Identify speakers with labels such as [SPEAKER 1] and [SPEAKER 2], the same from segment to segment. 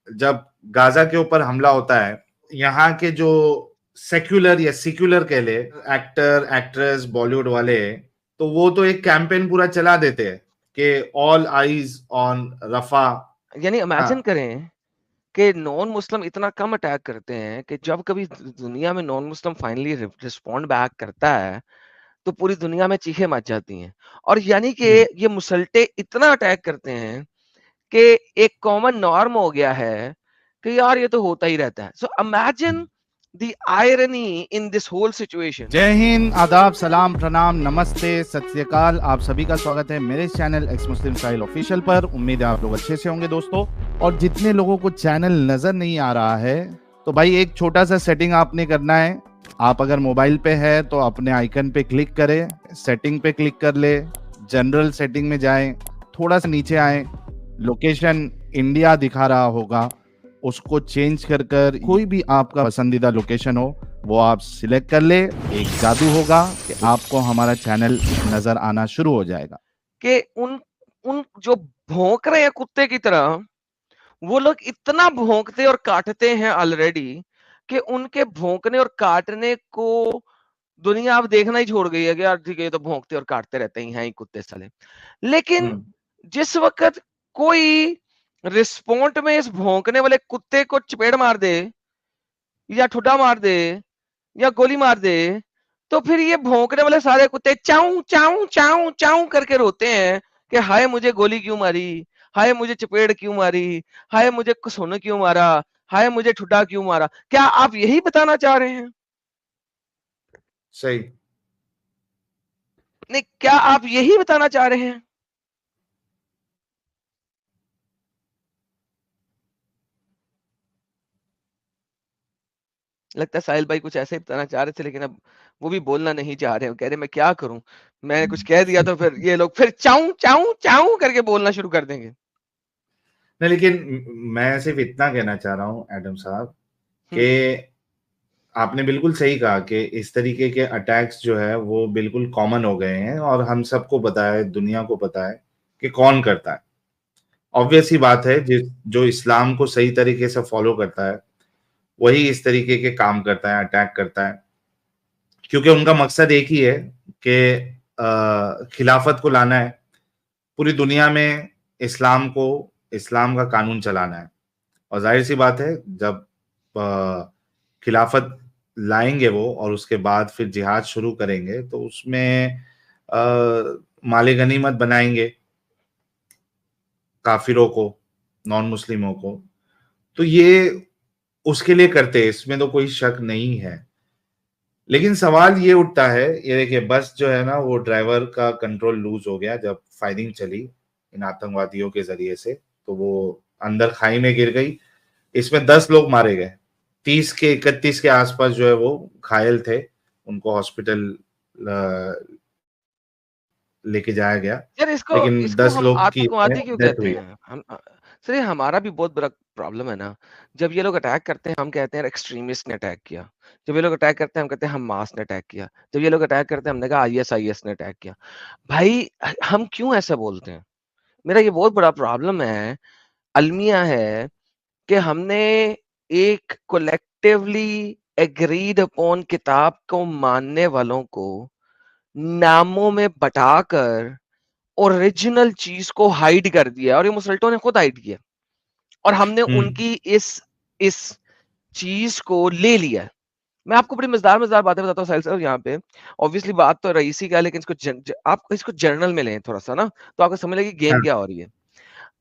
[SPEAKER 1] जब गाजा के ऊपर हमला होता है, यहाँ के जो सेक्युलर या सिक्युलर कह ले एक्टर एक्ट्रेस बॉलीवुड वाले, तो वो तो एक कैंपेन पूरा चला देते हैं कि ऑल आईज ऑन रफा।
[SPEAKER 2] यानी इमेजिन
[SPEAKER 1] हाँ।
[SPEAKER 2] करें कि नॉन मुस्लिम इतना कम अटैक करते हैं कि जब कभी दुनिया में non Muslim finally respond back करता है तो पूरी दुनिया में चीखें मच जाती हैं। और यानी कि ये मुसल्टे इतना अटैक करते हैं कि एक कॉमन नॉर्म हो गया है कि यार ये तो होता ही रहता है। So imagine the irony in this whole situation.
[SPEAKER 3] जय हिंद, आदाब, सलाम, प्रणाम, नमस्ते, सत श्री अकाल। आप सभी का स्वागत है मेरे चैनल एक्स मुस्लिम स्टाइल ऑफिशियल पर। उम्मीद है आप लोग अच्छे से होंगे दोस्तों। और जितने लोगों को चैनल नजर नहीं आ रहा है तो भाई एक छोटा सा सेटिंग आपने करना है। आप अगर मोबाइल पे है तो अपने आइकन पे क्लिक करें, सेटिंग पे क्लिक कर ले, जनरल सेटिंग में जाएं, थोड़ा सा नीचे आए, लोकेशन इंडिया दिखा रहा होगा, उसको चेंज कर कर कोई भी आपका पसंदीदा लोकेशन हो वो आप सिलेक्ट कर ले। एक जादू होगा कि आपको हमारा चैनल नजर आना शुरू हो जाएगा।
[SPEAKER 2] कि उन उन जो भौंक रहे हैं कुत्ते की तरह, वो लोग इतना भौंकते और काटते हैं ऑलरेडी कि उनके भौंकने और काटने को दुनिया अब देखना ही छोड़ गई है कि यार ठीक है ये तो भौंकते और काटते रहते हैं ही कुत्ते साले। लेकिन जिस वक्त कोई रिस्पॉन्ड में इस भौंकने वाले कुत्ते को चपेड़ मार दे या ठुड्डा मार दे या गोली मार दे, तो फिर ये भौंकने वाले सारे कुत्ते चाऊ चाऊ चाऊ चाऊ करके रोते हैं कि हाय मुझे गोली क्यों मारी, हाय मुझे चपेड़ क्यों मारी, हाय मुझे सुन क्यों मारा, हाय मुझे ठुड्डा क्यों मारा। क्या आप यही बताना चाह रहे हैं?
[SPEAKER 1] सही।
[SPEAKER 2] नहीं, क्या आप यही बताना चाह रहे हैं? लगता है साहिल भाई कुछ ऐसे ही बताना चाह रहे थे लेकिन अब वो भी बोलना नहीं चाह रहे हैं। कह रहे मैं क्या करूं, मैंने कुछ कह दिया तो फिर ये लोग फिर चाऊ चाऊ चाऊ करके बोलना शुरू कर देंगे।
[SPEAKER 1] नहीं, लेकिन मैं सिर्फ इतना कहना चाह रहा हूँ एडम साहब कि आपने बिल्कुल सही कहा कि इस तरीके के अटैक्स जो है वो बिल्कुल कॉमन हो गए हैं और हम सबको पता है, दुनिया को पता है कि कौन करता है। ऑब्वियस ही बात है, जो इस्लाम को सही तरीके से फॉलो करता है वही इस तरीके के काम करता है, अटैक करता है, क्योंकि उनका मकसद एक ही है कि खिलाफत को लाना है पूरी दुनिया में, इस्लाम का कानून चलाना है। और जाहिर सी बात है, जब खिलाफत लाएंगे वो और उसके बाद फिर जिहाद शुरू करेंगे तो उसमें माले गनीमत बनाएंगे काफिरों को, नॉन मुस्लिमों को। तो ये उसके लिए करते हैं, इसमें तो कोई शक नहीं है। लेकिन सवाल ये उठता है, ये देखिए बस जो है ना वो ड्राइवर का कंट्रोल लूज हो गया जब फायरिंग चली इन आतंकवादियों के जरिए से, तो वो अंदर खाई में गिर गई। इसमें 10 लोग मारे गए, 30 के 31 के आसपास जो है वो घायल थे, उनको हॉस्पिटल लेके जाया गया,
[SPEAKER 2] यार इसको
[SPEAKER 1] लेकिन
[SPEAKER 2] इसको
[SPEAKER 1] 10
[SPEAKER 2] हम
[SPEAKER 1] लोग की
[SPEAKER 2] आतंकवादी क्यों
[SPEAKER 1] डेथ
[SPEAKER 2] कहते
[SPEAKER 1] हुई।
[SPEAKER 2] हैं? हम सर, ये हमारा भी बहुत बड़ा प्रॉब्लम है ना। जब ये लोग अटैक करते हैं हम कहते हैं एक्सट्रीमिस्ट ने अटैक किया। जब ये लोग अटैक करते हैं हम कहते हैं हमास ने अटैक किया। जब ये लोग अटैक करते हैं हमने कहा आईएसआईएस ने अटैक किया। भाई हम क्यों ऐसा बोलते हैं? मेरा ये बहुत बड़ा प्रॉब्लम है, अलमिया है कि हमने एक कोलेक्टिवली एग्रीड अपॉन किताब को मानने वालों को नामों में बटाकर ओरिजिनल चीज को हाइड कर दिया, और ये मुसल्टों ने खुद हाइड किया और हमने उनकी इस चीज को ले लिया। मैं आपको बड़ी मजेदार मजेदार बातें बताता हूँ साहिल सर यहाँ पे। ऑब्वियसली बात तो रईसी का है लेकिन इसको आप इसको जर्नल में लें थोड़ा सा ना, तो आपको समझ लगे गेम
[SPEAKER 1] हाँ।
[SPEAKER 2] क्या हो रही है।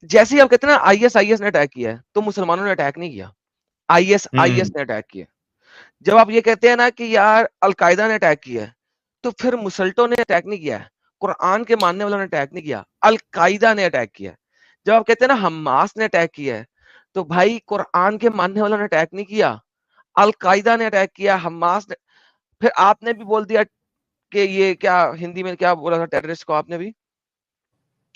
[SPEAKER 2] जैसे ही आप कहते हैं ना आईएसआईएस ने अटैक किया है, तो मुसलमानों ने अटैक नहीं किया, आईएसआईएस ने अटैक किया। जब आप ये कहते हैं ना कि यार अलकायदा ने अटैक किया है, तो फिर मुसल्टों ने अटैक नहीं किया है, कुरान के मानने वालों ने अटैक नहीं किया, अलकायदा ने अटैक किया है। जब आप कहते हैं ना हमास ने अटैक किया है, तो भाई कुरान के मानने वालों ने अटैक नहीं किया, अलकायदा ने अटैक किया, हमास ने। फिर आपने भी बोल दिया कि ये क्या हिंदी में क्या बोला था टेररिस्ट को आपने भी?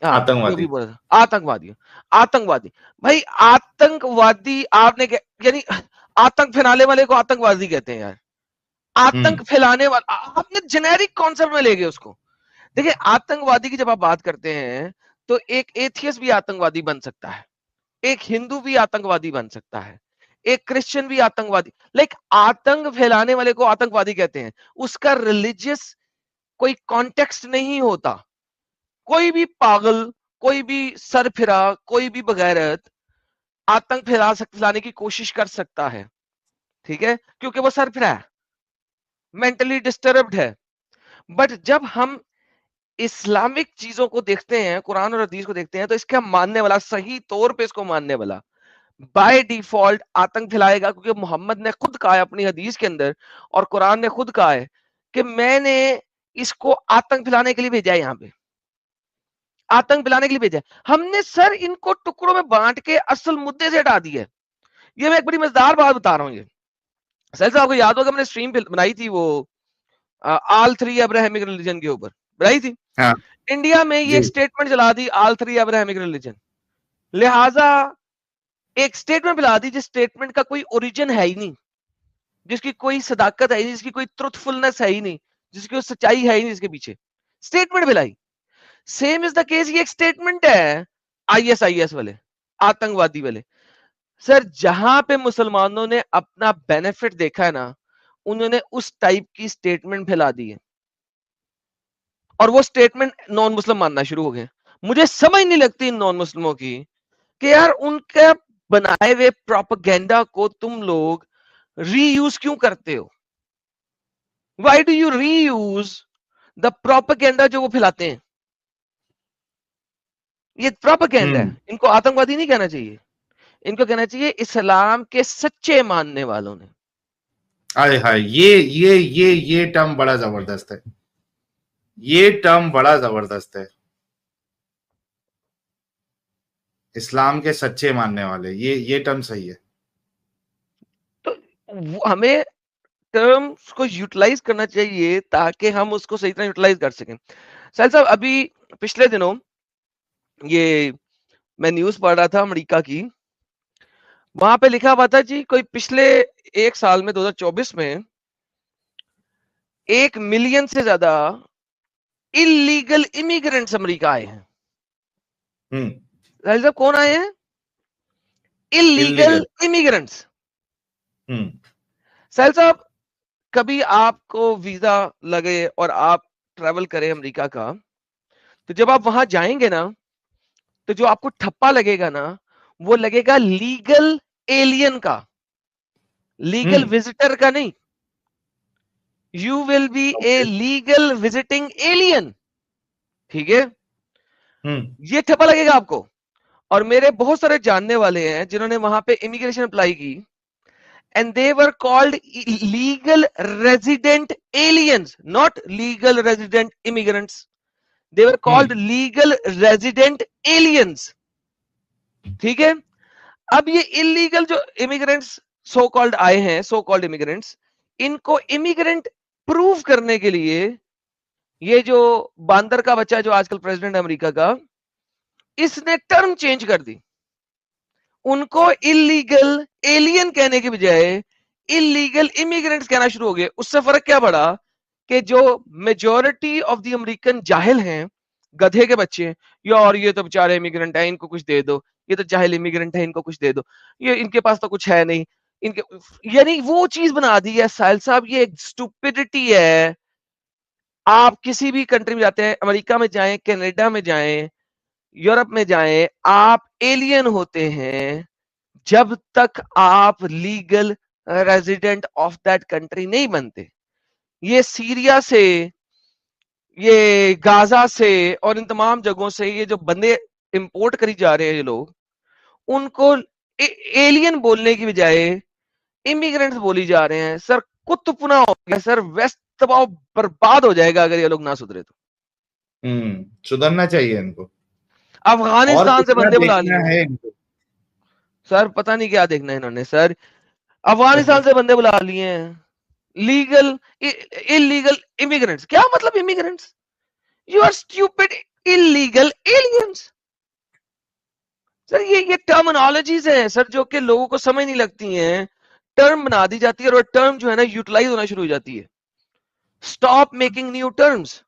[SPEAKER 2] हाँ, जो भी
[SPEAKER 1] आतंकवादी।
[SPEAKER 2] बोला था आतंकवादी। आतंकवादी भाई, आतंकवादी आपने यानी आतंक फैलाने वाले को आतंकवादी कहते हैं यार। आतंक फैलाने वाला आपने जेनेरिक कॉन्सेप्ट में ले गए उसको। देखिए आतंकवादी की जब आप बात करते हैं तो एक एथियस्ट भी आतंकवादी बन सकता है, एक हिंदू भी आतंकवादी बन सकता है, एक क्रिश्चियन भी आतंकवादी, लाइक आतंक फैलाने वाले को आतंकवादी कहते हैं, उसका रिलीजियस कोई कॉन्टेक्स्ट नहीं होता। कोई भी पागल, कोई भी सरफिरा, कोई भी बगैरत आतंक फैलाने की कोशिश कर सकता है, ठीक है, क्योंकि वो सरफिरा है, मेंटली डिस्टर्ब्ड है। बट जब हम इस्लामिक चीजों को देखते हैं, कुरान और हदीस को देखते हैं, तो इसका मानने वाला, सही तौर पे इसको मानने वाला बाय डिफॉल्ट आतंक फैलाएगा, क्योंकि मोहम्मद ने खुद कहा है अपनी हदीस के अंदर और कुरान ने खुद कहा है कि मैंने इसको आतंक फैलाने के लिए भेजा है, यहां पे आतंक फैलाने के लिए भेजा है। हमने सर इनको टुकड़ों में बांट के असल मुद्दे से हटा दिया। ये मैं एक बड़ी मजेदार बात बता रहा हूँ। ये सर साहब को याद होगा, मैंने स्ट्रीम बनाई थी वो ऑल थ्री अब्राहमिक रिलीजन के ऊपर बनाई थी।
[SPEAKER 1] हाँ
[SPEAKER 2] इंडिया में ये एक
[SPEAKER 1] जी
[SPEAKER 2] स्टेटमेंट चला दी, ऑल थ्री अब्राहमिक रिलीजन, लिहाजा एक स्टेटमेंट फैला दी जिस स्टेटमेंट का कोई ओरिजिन है ही नहीं, जिसकी कोई सदाकत है ही नहीं, जिसकी कोई ट्रुथफुलनेस है ही नहीं, जिसकी कोई सच्चाई है ही नहीं, जिसके पीछे स्टेटमेंट फैलाई। सेम इज द केस, ये एक स्टेटमेंट है आईएसआईएस वाले, आतंकवादी वाले। सर जहां पे मुसलमानों ने अपना बेनिफिट देखा है ना, उन्होंने उस टाइप की स्टेटमेंट फैला दी है और वो स्टेटमेंट नॉन मुस्लिम मानना शुरू हो गए। मुझे समझ नहीं लगती इन नॉन मुस्लिमों की कि यार उनके बनाए हुए प्रोपेगेंडा को तुम लोग रीयूज क्यों करते हो? Why do you reuse the propaganda जो वो फैलाते हैं? ये प्रोपेगेंडा है, इनको आतंकवादी नहीं कहना चाहिए, इनको कहना चाहिए इस्लाम के सच्चे मानने वालों ने।
[SPEAKER 1] हाय हाय, ये टर्म बड़ा जबरदस्त है, ये टर्म बड़ा जबरदस्त है, इस्लाम के सच्चे मानने वाले, ये टर्म सही है।
[SPEAKER 2] तो हमें टर्म्स को यूटिलाइज करना चाहिए ताकि हम उसको सही तरह यूटिलाइज कर सकें। साहिल साहब, अभी पिछले दिनों ये मैं न्यूज पढ़ रहा था अमेरिका की, वहां पे लिखा हुआ था जी कोई पिछले एक साल में 2024 में 1 मिलियन से ज्यादा इलीगल इमिग्रेंट्स अमेरिका आए हैं। साहिल साहब कौन आए हैं? Illegal immigrants. साहिल साहब, कभी आपको वीजा लगे और आप ट्रेवल करें अमेरिका का, तो जब आप वहां जाएंगे ना, तो जो आपको ठप्पा लगेगा ना, वो लगेगा लीगल एलियन का, लीगल विजिटर का नहीं। You will be a legal visiting alien, ठीक है? ये ठप्पा लगेगा आपको। और मेरे बहुत सारे जानने वाले हैं जिन्होंने वहां पे इमिग्रेशन अप्लाई की, and they were called legal resident aliens, not legal resident immigrants. They were called legal resident aliens. ठीक है? अब ये इलीगल जो इमिग्रेंट्स सो कॉल्ड आए हैं, सो कॉल्ड इमिग्रेंट्स, इनको इमिग्रेंट प्रूव करने के लिए ये जो बांदर का बच्चा जो आजकल प्रेसिडेंट अमेरिका का, इसने टर्म चेंज कर दी। उनको इलीगल एलियन कहने के बजाय इलीगल इमिग्रेंट्स कहना शुरू हो गए। उससे फर्क क्या पड़ा कि जो मेजॉरिटी ऑफ द अमेरिकन जाहिल हैं, गधे के बच्चे, यार ये तो बेचारे इमिग्रेंट है, इनको कुछ दे दो, ये तो जाहिल इमिग्रेंट है, इनको कुछ दे दो, ये इनके पास तो कुछ है नहीं, इनके, यानी वो चीज बना दी है साहिल साहब। ये एक स्टुपिडिटी है। आप किसी भी कंट्री में जाते हैं, अमेरिका में जाएं, कनाडा में जाएं, यूरोप में जाएं, आप एलियन होते हैं जब तक आप legal resident of that country नहीं बनते। ये सीरिया से, ये गाजा से और इन तमाम जगहों से ये जो बंदे इंपोर्ट करी जा रहे हैं, ये लोग, उनको एलियन बोलने की बजाय इमिग्रेंट्स बोली जा रहे हैं। सर कुत्तपुना हो गया सर, वेस्ट तबाह बर्बाद हो जाएगा अगर ये लोग ना सुधरे तो।
[SPEAKER 1] सुधरना चाहिए इनको।
[SPEAKER 2] अफगानिस्तान से बंदे बुला लिए
[SPEAKER 1] है
[SPEAKER 2] सर, पता नहीं क्या देखना है इन्होंने सर। अफगानिस्तान से बंदे बुला लिए हैं, लीगल इलीगल इमिग्रेंट्स। क्या मतलब immigrants? You are stupid illegal aliens. Sir ये टर्मिनोलॉजीज हैं सर जो कि लोगों को समझ नहीं लगती हैं। टर्म बना दी जाती है और टर्म जो है ना यूटिलाइज होना शुरू हो जाती है। Stop making new terms.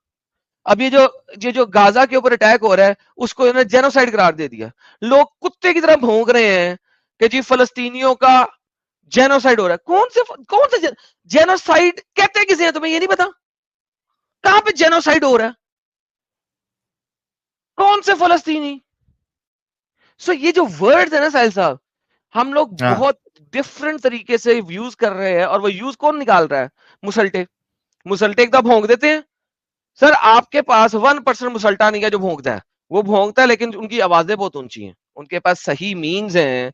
[SPEAKER 2] अब ये जो गाजा के ऊपर अटैक हो रहा है उसको इन्होंने जेनोसाइड करार दे दिया। लोग कुत्ते की तरह भौंक रहे हैं कि जी फलस्तीनियों का जेनोसाइड हो रहा है। कौन से जेनोसाइड कहते किसे हैं तुम्हें ये नहीं पता? कहां पे जेनोसाइड हो रहा है? कौन से फलस्तीनी? सो ये जो वर्ड्स है ना साहिल साहब, हम लोग
[SPEAKER 1] हाँ
[SPEAKER 2] बहुत डिफरेंट तरीके से यूज कर रहे हैं, और वो यूज कौन निकाल रहा है? मुसल्टे। मुसल्टे एकदम भौंक देते हैं। सर आपके पास 1% मुसल्टा नहीं है जो भौंकता है। वो भौंकता है लेकिन उनकी आवाजें बहुत ऊंची हैं, उनके पास सही मीन्स हैं,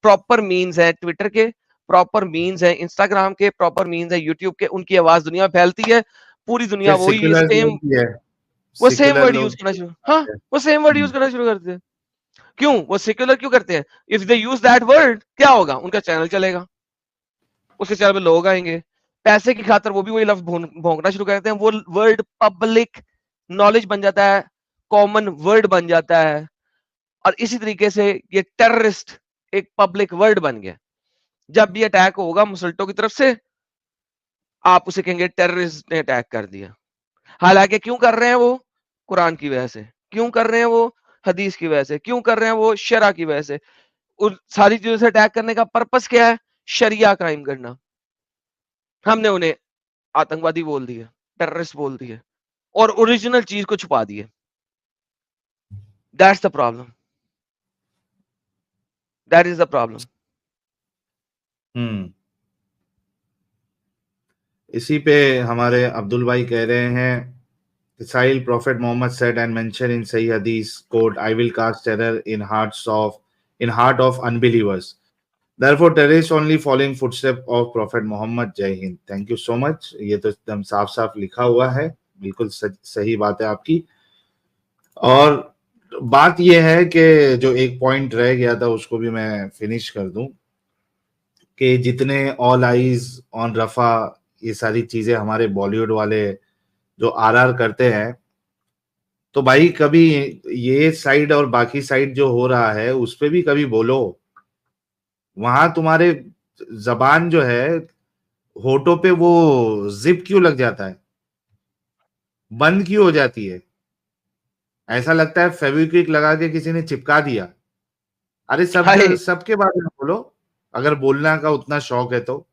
[SPEAKER 2] प्रॉपर मीन्स है, ट्विटर के प्रॉपर मीन्स है, इंस्टाग्राम के प्रॉपर मीन्स है, यूट्यूब के। उनकी आवाज दुनिया फैलती है, पूरी दुनिया
[SPEAKER 1] फिर
[SPEAKER 2] वही
[SPEAKER 1] सेक्युलर
[SPEAKER 2] सेम,
[SPEAKER 1] लोग भी है,
[SPEAKER 2] वो सेम
[SPEAKER 1] सेक्युलर
[SPEAKER 2] वर्ड यूज
[SPEAKER 1] लोग
[SPEAKER 2] करना शुरू, हाँ
[SPEAKER 1] भी है।
[SPEAKER 2] वो सेम वर्ड यूज करना शुरू करते हैं। क्यों वो सेक्युलर क्यों करते हैं? If they use that word क्या होगा? उनका चैनल चलेगा, उसके चैनल पे लोग आएंगे, पैसे की खातर वो भी वही लफ्ज भोंकना शुरू कर देते हैं, वो वर्ड पब्लिक नॉलेज बन जाता है, कॉमन वर्ड बन जाता है, और इसी तरीके से ये टेररिस्ट एक पब्लिक वर्ड बन गया। जब भी अटैक होगा मुसल्टों की तरफ से, आप उसे कहेंगे टेररिस्ट ने अटैक कर दिया। हालांकि क्यों कर रहे हैं वो? कुरान की वजह से। क्यों कर रहे हैं वो? हदीस की वजह से। क्यों कर रहे हैं वो? शरा की वजह से। उन सारी चीजों से अटैक करने का पर्पस क्या है? शरिया क्राइम करना। हमने उन्हें आतंकवादी बोल दिए, टेररिस्ट बोल दिए, और ओरिजिनल चीज को छुपा दिए। That's the problem, that is the problem.
[SPEAKER 1] इसी पे हमारे अब्दुल भाई कह रहे हैं, Israel Prophet Muhammad said and mentioned in Sahih Hadith, quote, I will cast terror in heart of unbelievers. Therefore, terrorists only following footsteps of Prophet Muhammad. जय Hind. Thank you so much. ये तो एकदम साफ साफ लिखा हुआ है, बिल्कुल सही बात है आपकी। और बात ये है कि जो एक पॉइंट रह गया था उसको भी मैं फिनिश कर दूं, कि जितने ऑल आईज ऑन रफा ये सारी चीजें हमारे बॉलीवुड वाले जो आरआर करते हैं, तो भाई कभी ये साइड और बाकी साइड जो हो रहा है उस पे भी कभी बोलो। वहां तुम्हारे जबान जो है, होठों पे वो जिप क्यों लग जाता है, बंद क्यों हो जाती है? ऐसा लगता है फेविक्विक लगा के किसी ने चिपका दिया। अरे
[SPEAKER 2] हाय
[SPEAKER 1] सबके बारे में बोलो, अगर बोलना का उतना शौक है तो।